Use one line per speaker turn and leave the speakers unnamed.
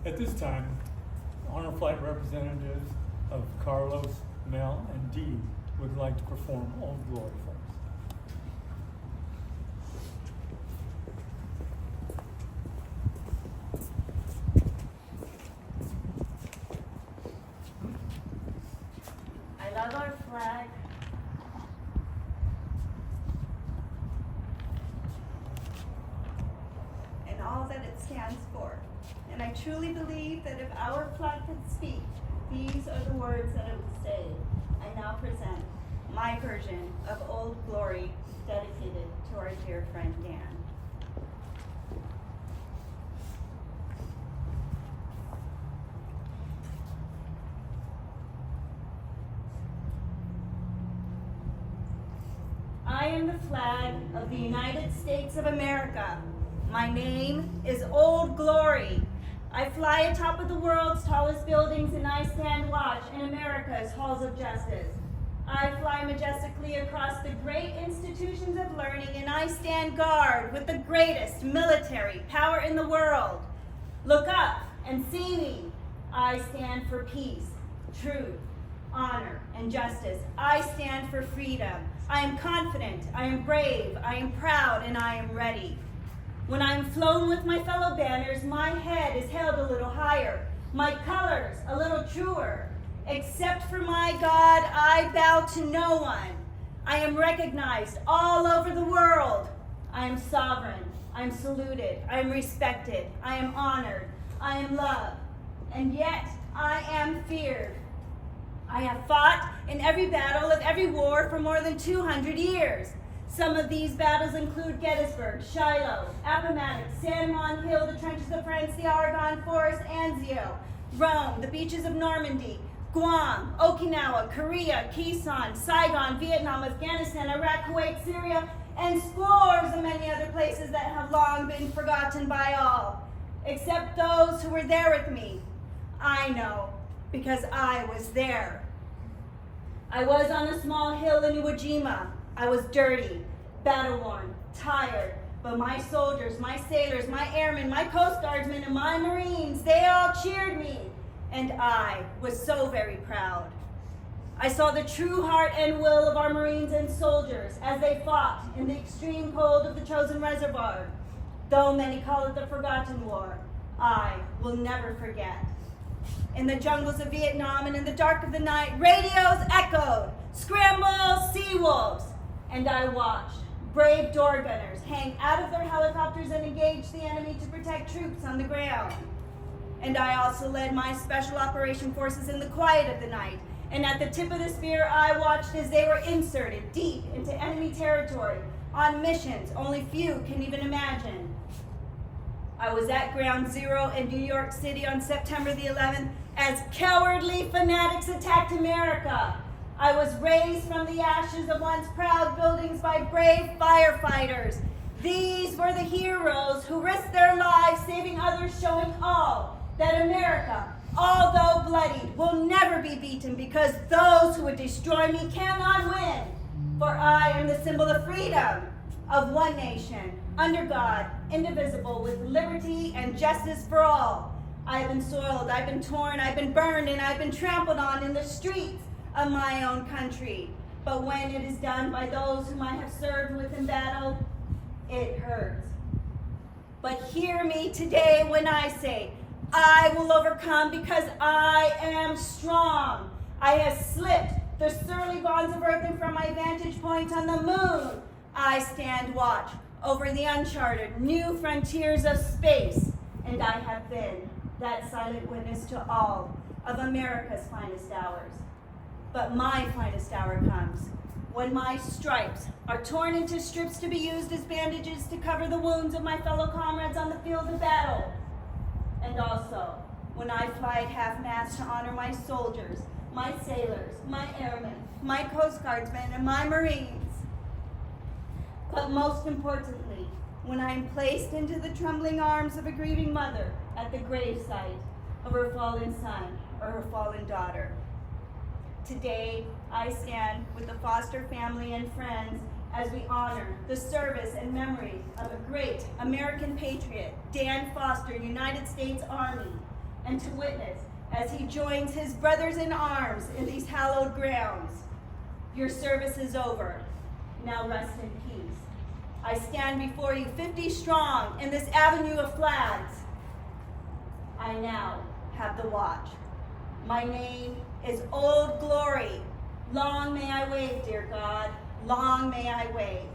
At this time, honor flight representatives of Carlos, Mel, and Dee would like to perform Old Glory for us.
I love our flag.
And all that it stands for. And I truly believe that if our flag could speak, these are the words that it would say. I now present my version of Old Glory, dedicated to our dear friend Dan. I am the flag of the United States of America. My name is Old Glory. I fly atop of the world's tallest buildings and I stand watch in America's halls of justice. I fly majestically across the great institutions of learning and I stand guard with the greatest military power in the world. Look up and see me. I stand for peace, truth, honor, and justice. I stand for freedom. I am confident, I am brave, I am proud, and I am ready. When I am flown with my fellow banners, my head is held a little higher, my colors a little truer. Except for my God, I bow to no one. I am recognized all over the world. I am sovereign, I am saluted, I am respected, I am honored, I am loved, and yet I am feared. I have fought in every battle of every war for more than 200 years. Some of these battles include Gettysburg, Shiloh, Appomattox, San Juan Hill, the trenches of France, the Argonne Forest, Anzio, Rome, the beaches of Normandy, Guam, Okinawa, Korea, Quezon, Saigon, Vietnam, Afghanistan, Iraq, Kuwait, Syria, and scores of many other places that have long been forgotten by all, except those who were there with me. I know, because I was there. I was on a small hill in Iwo Jima. I was dirty, battle-worn, tired, but my soldiers, my sailors, my airmen, my Coast Guardsmen, and my Marines, they all cheered me, and I was so very proud. I saw the true heart and will of our Marines and soldiers as they fought in the extreme cold of the Chosin Reservoir. Though many call it the Forgotten War, I will never forget. In the jungles of Vietnam and in the dark of the night, radios echoed, "Scramble, sea wolves!" And I watched brave door gunners hang out of their helicopters and engage the enemy to protect troops on the ground. And I also led my special operation forces in the quiet of the night. And at the tip of the spear, I watched as they were inserted deep into enemy territory on missions only few can even imagine. I was at Ground Zero in New York City on September the 11th as cowardly fanatics attacked America. I was raised from the ashes of once proud buildings by brave firefighters. These were the heroes who risked their lives saving others, showing all that America, although bloodied, will never be beaten because those who would destroy me cannot win. For I am the symbol of freedom, of one nation, under God, indivisible, with liberty and justice for all. I have been soiled, I've been torn, I've been burned, and I've been trampled on in the streets of my own country. But when it is done by those whom I have served with in battle, it hurts. But hear me today when I say, I will overcome because I am strong. I have slipped the surly bonds of earth, and from my vantage point on the moon, I stand watch over the uncharted new frontiers of space, and I have been that silent witness to all of America's finest hours. But my finest hour comes when my stripes are torn into strips to be used as bandages to cover the wounds of my fellow comrades on the field of battle. And also, when I fly at half-mast to honor my soldiers, my sailors, my airmen, my Coast Guardsmen, and my Marines. But most importantly, when I am placed into the trembling arms of a grieving mother at the gravesite of her fallen son or her fallen daughter. Today, I stand with the foster family and friends as we honor the service and memory of a great American patriot, Dan Foster, United States Army. and to witness as he joins his brothers in arms in these hallowed grounds. Your service is over. Now rest in peace. I stand before you 50 strong in this avenue of flags. I now have the watch. My name is Old Glory. Long may I wave, dear God. Long may I wave.